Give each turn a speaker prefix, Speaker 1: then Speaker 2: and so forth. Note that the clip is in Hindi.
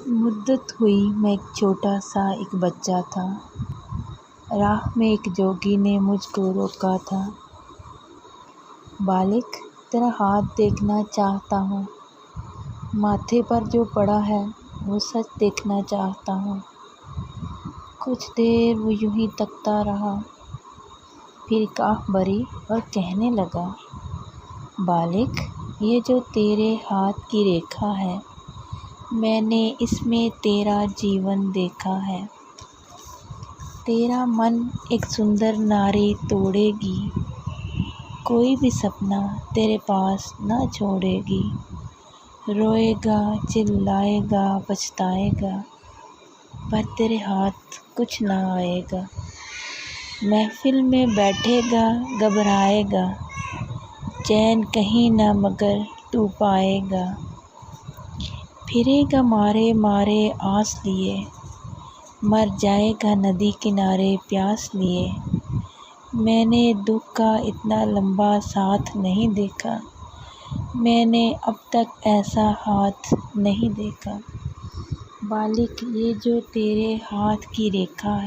Speaker 1: मुद्दत हुई मैं एक छोटा सा एक बच्चा था। राह में एक जोगी ने मुझको रोका था। बालिक, तेरा हाथ देखना चाहता हूँ। माथे पर जो पड़ा है वो सच देखना चाहता हूँ। कुछ देर वो यूं ही तकता रहा, फिर एक आँख भरी और कहने लगा, बालिक, ये जो तेरे हाथ की रेखा है, मैंने इसमें तेरा जीवन देखा है। तेरा मन एक सुंदर नारी तोड़ेगी, कोई भी सपना तेरे पास ना छोड़ेगी। रोएगा, चिल्लाएगा, पछताएगा, पर तेरे हाथ कुछ ना आएगा। महफिल में बैठेगा, घबराएगा, चैन कहीं ना मगर तू पाएगा। फिरेगा मारे मारे आस लिए, मर जाएगा नदी किनारे प्यास लिए। मैंने दुख का इतना लंबा साथ नहीं देखा, मैंने अब तक ऐसा हाथ नहीं देखा। बालिक, ये जो तेरे हाथ की रेखा है,